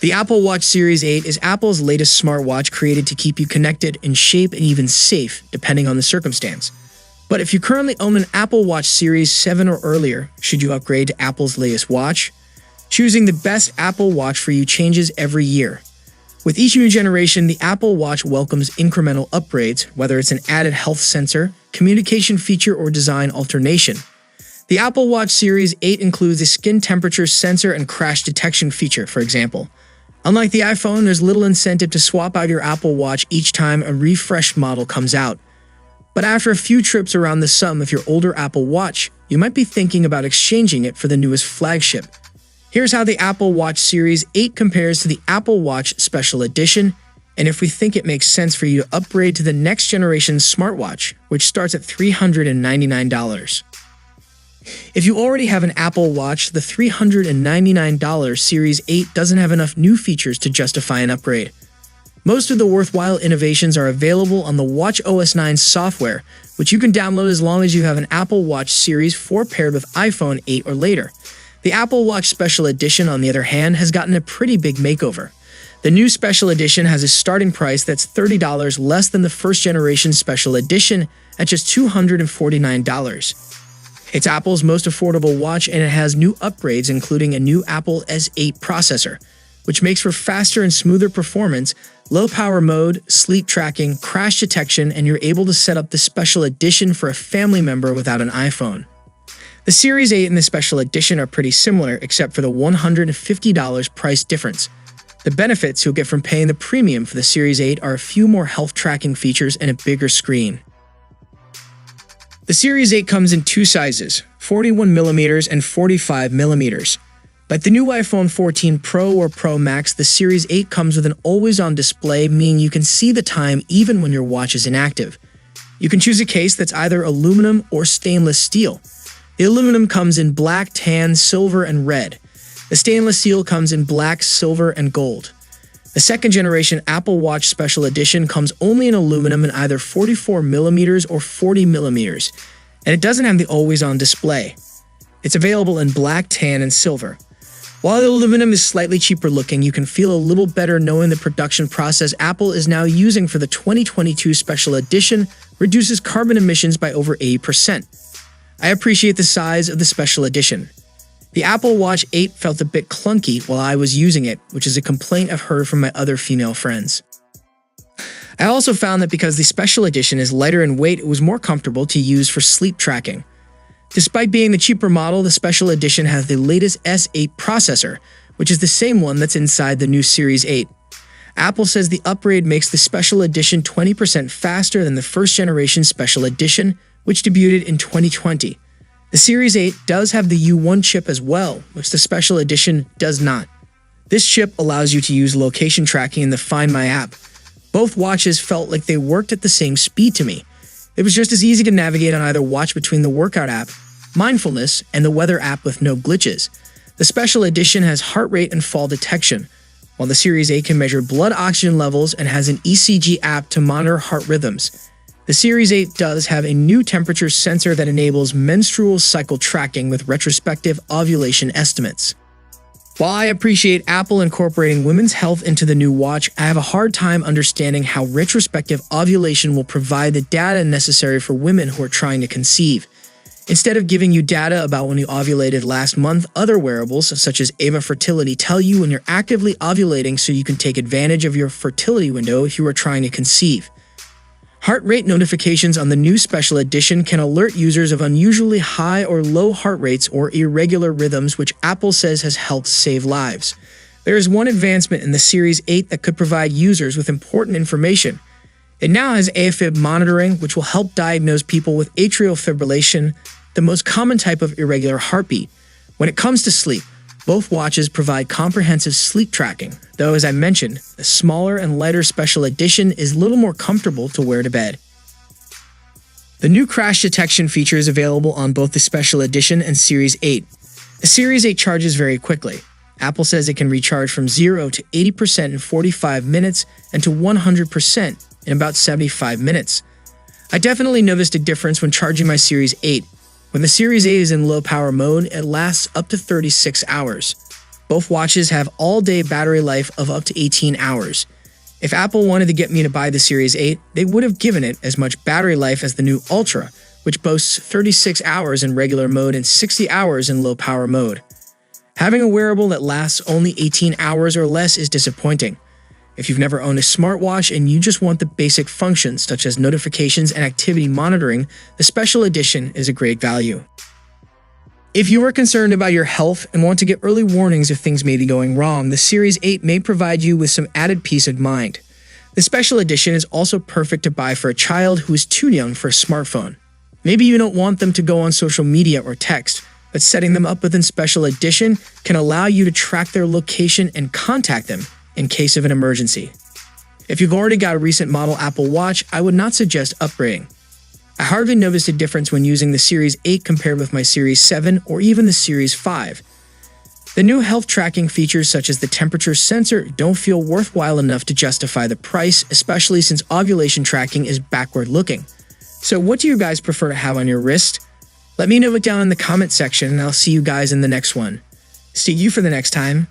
The Apple Watch Series 8 is Apple's latest smartwatch created to keep you connected, in shape, and even safe, depending on the circumstance. But if you currently own an Apple Watch Series 7 or earlier, should you upgrade to Apple's latest watch? Choosing the best Apple Watch for you changes every year. With each new generation, the Apple Watch welcomes incremental upgrades, whether it's an added health sensor, communication feature, or design alternation. The Apple Watch Series 8 includes a skin temperature sensor and crash detection feature, for example. Unlike the iPhone, there's little incentive to swap out your Apple Watch each time a refreshed model comes out. But after a few trips around the sun with your older Apple Watch, you might be thinking about exchanging it for the newest flagship. Here's how the Apple Watch Series 8 compares to the Apple Watch Special Edition, and if we think it makes sense for you to upgrade to the next generation smartwatch, which starts at $399. If you already have an Apple Watch, the $399 Series 8 doesn't have enough new features to justify an upgrade. Most of the worthwhile innovations are available on the watchOS 9 software, which you can download as long as you have an Apple Watch Series 4 paired with iPhone 8 or later. The Apple Watch Special Edition, on the other hand, has gotten a pretty big makeover. The new Special Edition has a starting price that's $30 less than the first generation Special Edition at just $249. It's Apple's most affordable watch, and it has new upgrades including a new Apple S8 processor, which makes for faster and smoother performance, low power mode, sleep tracking, crash detection, and you're able to set up the Special Edition for a family member without an iPhone. The Series 8 and the Special Edition are pretty similar except for the $150 price difference. The benefits you'll get from paying the premium for the Series 8 are a few more health tracking features and a bigger screen. The Series 8 comes in two sizes, 41mm and 45mm. Like the new iPhone 14 Pro or Pro Max, the Series 8 comes with an always-on display, meaning you can see the time even when your watch is inactive. You can choose a case that's either aluminum or stainless steel. The aluminum comes in black, tan, silver, and red. The stainless steel comes in black, silver, and gold. The second generation Apple Watch Special Edition comes only in aluminum in either 44mm or 40mm, and it doesn't have the always-on display. It's available in black, tan, and silver. While the aluminum is slightly cheaper looking, you can feel a little better knowing the production process Apple is now using for the 2022 Special Edition reduces carbon emissions by over 80%. I appreciate the size of the Special Edition. The Apple Watch 8 felt a bit clunky while I was using it, which is a complaint I've heard from my other female friends. I also found that because the Special Edition is lighter in weight, it was more comfortable to use for sleep tracking. Despite being the cheaper model, the Special Edition has the latest S8 processor, which is the same one that's inside the new Series 8. Apple says the upgrade makes the Special Edition 20% faster than the first generation Special Edition, which debuted in 2020. The Series 8 does have the U1 chip as well, which the Special Edition does not. This chip allows you to use location tracking in the Find My app. Both watches felt like they worked at the same speed to me. It was just as easy to navigate on either watch between the Workout app, Mindfulness, and the Weather app with no glitches. The Special Edition has heart rate and fall detection, while the Series 8 can measure blood oxygen levels and has an ECG app to monitor heart rhythms. The Series 8 does have a new temperature sensor that enables menstrual cycle tracking with retrospective ovulation estimates. While I appreciate Apple incorporating women's health into the new watch, I have a hard time understanding how retrospective ovulation will provide the data necessary for women who are trying to conceive. Instead of giving you data about when you ovulated last month, other wearables, such as Ava Fertility, tell you when you're actively ovulating so you can take advantage of your fertility window if you are trying to conceive. Heart rate notifications on the new Special Edition can alert users of unusually high or low heart rates or irregular rhythms, which Apple says has helped save lives. There is one advancement in the Series 8 that could provide users with important information. It now has AFib monitoring, which will help diagnose people with atrial fibrillation, the most common type of irregular heartbeat. When it comes to sleep, both watches provide comprehensive sleep tracking, though as I mentioned, the smaller and lighter Special Edition is a little more comfortable to wear to bed. The new crash detection feature is available on both the Special Edition and Series 8. The Series 8 charges very quickly. Apple says it can recharge from 0 to 80% in 45 minutes and to 100% in about 75 minutes. I definitely noticed a difference when charging my Series 8. When the Series 8 is in low power mode, it lasts up to 36 hours. Both watches have all-day battery life of up to 18 hours. If Apple wanted to get me to buy the Series 8, they would have given it as much battery life as the new Ultra, which boasts 36 hours in regular mode and 60 hours in low-power mode. Having a wearable that lasts only 18 hours or less is disappointing. If you've never owned a smartwatch and you just want the basic functions such as notifications and activity monitoring, the special edition is a great value. If you are concerned about your health and want to get early warnings if things may be going wrong, the Series 8 may provide you with some added peace of mind. The special edition is also perfect to buy for a child who is too young for a smartphone. Maybe you don't want them to go on social media or text, but setting them up within special edition can allow you to track their location and contact them in case of an emergency. If you've already got a recent model Apple Watch, I would not suggest upgrading. I hardly noticed a difference when using the Series 8 compared with my Series 7 or even the Series 5. The new health tracking features such as the temperature sensor don't feel worthwhile enough to justify the price, especially since ovulation tracking is backward-looking. So what do you guys prefer to have on your wrist? Let me know it down in the comment section and I'll see you guys in the next one. See you for the next time.